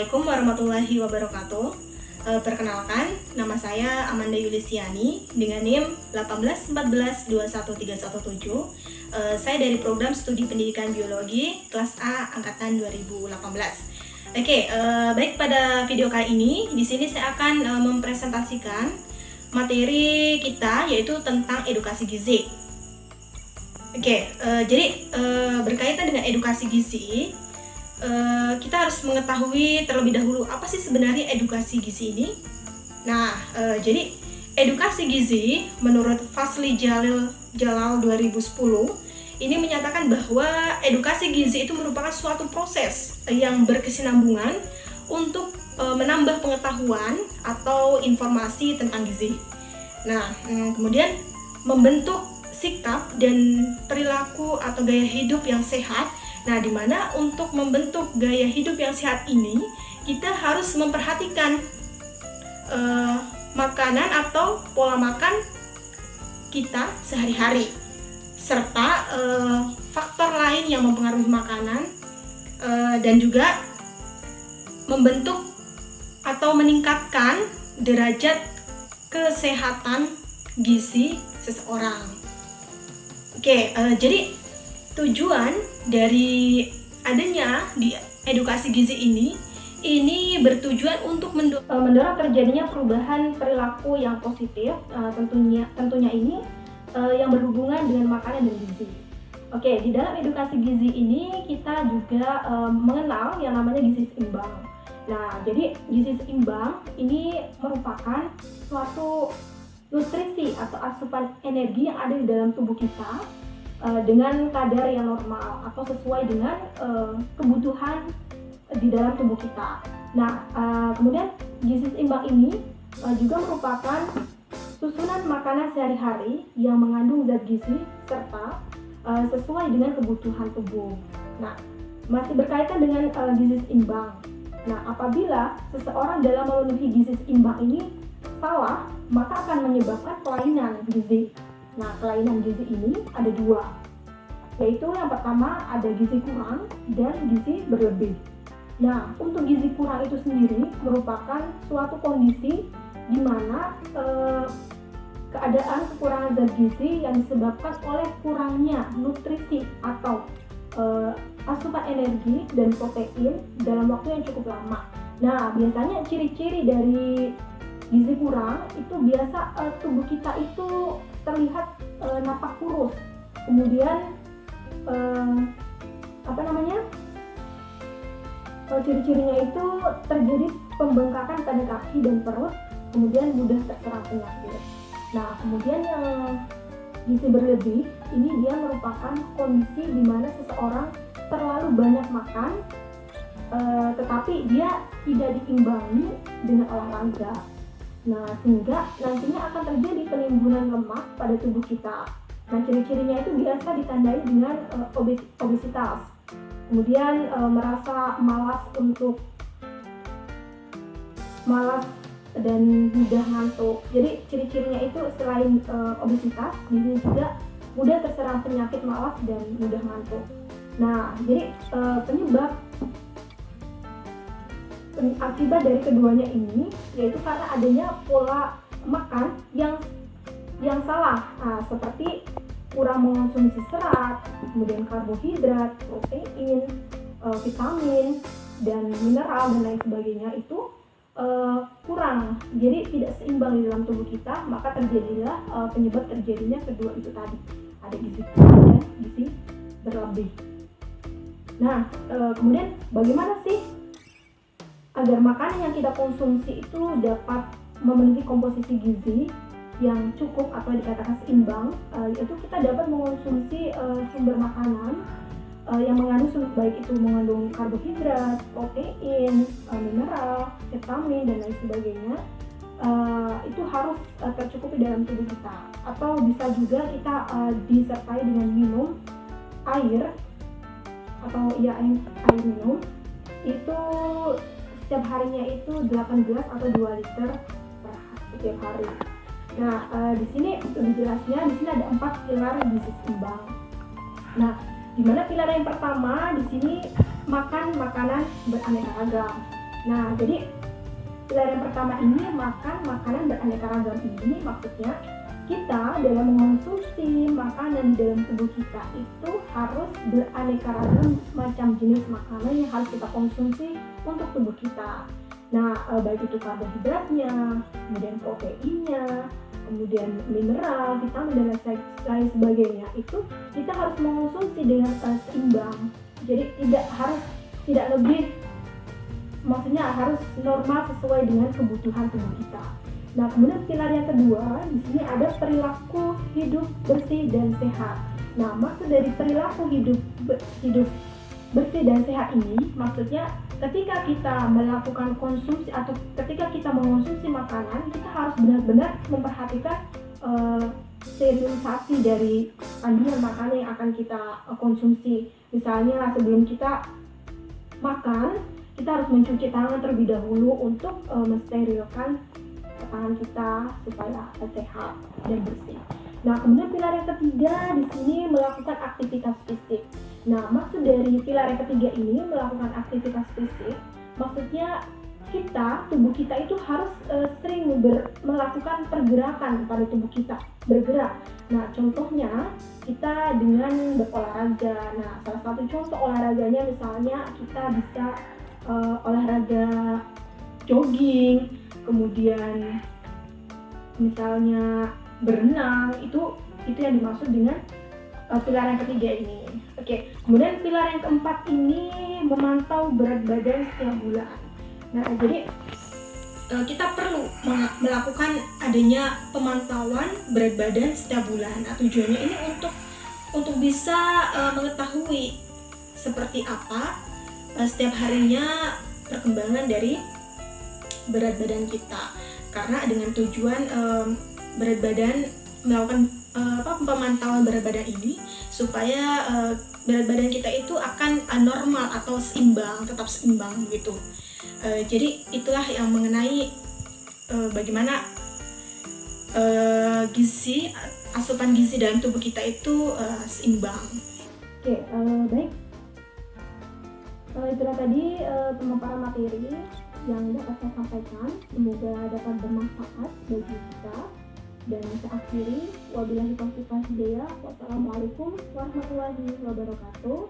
Assalamualaikum warahmatullahi wabarakatuh. Perkenalkan, nama saya Amanda Yulisiani dengan NIM 181421317. Saya dari program studi pendidikan biologi kelas A angkatan 2018. Baik, pada video kali ini di sini saya akan mempresentasikan materi kita, yaitu tentang edukasi gizi. Berkaitan dengan edukasi gizi, kita harus mengetahui terlebih dahulu apa sih sebenarnya edukasi gizi ini. Jadi edukasi gizi menurut Fazli Jalal 2010 ini menyatakan bahwa edukasi gizi itu merupakan suatu proses yang berkesinambungan untuk menambah pengetahuan atau informasi tentang gizi. Kemudian membentuk sikap dan perilaku atau gaya hidup yang sehat. Di mana untuk membentuk gaya hidup yang sehat ini, kita harus memperhatikan makanan atau pola makan kita sehari-hari, serta faktor lain yang mempengaruhi makanan, dan juga membentuk atau meningkatkan derajat kesehatan gizi seseorang. Jadi tujuan dari adanya di edukasi gizi ini bertujuan untuk mendorong terjadinya perubahan perilaku yang positif, tentunya ini yang berhubungan dengan makanan dan gizi. Di dalam edukasi gizi ini kita juga mengenal yang namanya gizi seimbang. Jadi gizi seimbang ini merupakan suatu nutrisi atau asupan energi yang ada di dalam tubuh kita dengan kadar yang normal atau sesuai dengan kebutuhan di dalam tubuh kita. Kemudian gizi seimbang ini juga merupakan susunan makanan sehari-hari yang mengandung zat gizi serta sesuai dengan kebutuhan tubuh. Masih berkaitan dengan gizi seimbang. Apabila seseorang dalam memenuhi gizi seimbang ini salah, maka akan menyebabkan kelainan gizi. Kelainan gizi ini ada dua, yaitu yang pertama ada gizi kurang dan gizi berlebih. Untuk gizi kurang itu sendiri merupakan suatu kondisi di mana keadaan kekurangan zat gizi yang disebabkan oleh kurangnya nutrisi atau asupan energi dan protein dalam waktu yang cukup lama. Biasanya ciri-ciri dari gizi kurang itu biasa tubuh kita itu terlihat napak kurus, kemudian ciri-cirinya itu terjadi pembengkakan pada kaki dan perut, kemudian mudah terserang penyakit. Kemudian yang gizi berlebih ini dia merupakan kondisi di mana seseorang terlalu banyak makan, tetapi dia tidak diimbangi dengan olahraga. Sehingga nantinya akan terjadi penimbunan lemak pada tubuh kita. Ciri-cirinya itu biasa ditandai dengan obesitas. Kemudian merasa malas dan mudah ngantuk. Jadi ciri-cirinya itu selain obesitas, ini juga mudah terserang penyakit malas dan mudah ngantuk. Jadi akibat dari keduanya ini yaitu karena adanya pola makan yang salah, seperti kurang mengonsumsi serat, kemudian karbohidrat, protein, vitamin, dan mineral dan lain sebagainya itu kurang, jadi tidak seimbang di dalam tubuh kita, maka terjadilah penyebab terjadinya kedua itu tadi, ada gizi kurang dan gizi berlebih. Kemudian bagaimana sih agar makanan yang kita konsumsi itu dapat memenuhi komposisi gizi yang cukup atau dikatakan seimbang, yaitu kita dapat mengonsumsi sumber makanan yang mengandung baik itu mengandung karbohidrat, protein, mineral, vitamin dan lain sebagainya, itu harus tercukupi dalam tubuh kita. Atau bisa juga kita disertai dengan minum air atau air minum itu setiap harinya itu 8 gelas atau 2 liter per setiap hari. Di sini lebih jelasnya, di sini ada 4 pilar gizi seimbang. Di mana pilar yang pertama di sini makan makanan beraneka ragam. Nah, jadi pilar yang pertama ini makan makanan beraneka ragam. Ini maksudnya kita dalam mengonsumsi makanan di dalam tubuh kita itu harus beraneka ragam macam jenis makanan yang harus kita konsumsi untuk tubuh kita. Nah, baik itu karbohidratnya, kemudian proteinnya, kemudian mineral, vitamin dan lain sebagainya, itu kita harus mengonsumsi dengan seimbang. Jadi tidak lebih, maksudnya harus normal sesuai dengan kebutuhan tubuh kita. Nah, kemudian pilar yang kedua di sini ada perilaku hidup bersih dan sehat. Nah, maksud dari perilaku hidup bersih dan sehat ini maksudnya ketika kita melakukan konsumsi atau ketika kita mengonsumsi makanan, kita harus benar-benar memperhatikan sterilisasi dari kandungan makanan yang akan kita konsumsi. Misalnya sebelum kita makan, kita harus mencuci tangan terlebih dahulu untuk mensterilkan tangan kita supaya sehat dan bersih. Nah, kemudian pilar yang ketiga di sini melakukan aktivitas fisik. Nah, maksud dari pilar yang ketiga ini melakukan aktivitas fisik, maksudnya tubuh kita itu harus sering melakukan pergerakan pada tubuh kita, bergerak. Nah, contohnya kita dengan berolahraga. Nah, salah satu contoh olahraganya misalnya kita bisa olahraga jogging, kemudian misalnya berenang, itu yang dimaksud dengan pilar yang ketiga ini. Oke, kemudian pilar yang keempat ini memantau berat badan setiap bulan. Nah, jadi kita perlu melakukan adanya pemantauan berat badan setiap bulan. Nah, tujuannya ini untuk bisa mengetahui seperti apa setiap harinya perkembangan dari berat badan kita, karena dengan tujuan berat badan melakukan pemantauan berat badan ini supaya berat badan kita itu akan normal atau seimbang, tetap seimbang gitu. Jadi itulah yang mengenai bagaimana asupan gizi dalam tubuh kita itu seimbang. Oke, baik. Itulah tadi pemaparan materi yang dapat saya sampaikan. Semoga dapat bermanfaat bagi kita. Dan saya akhiri, wabillahi taufiq wal hidayah. Wassalamualaikum warahmatullahi wabarakatuh.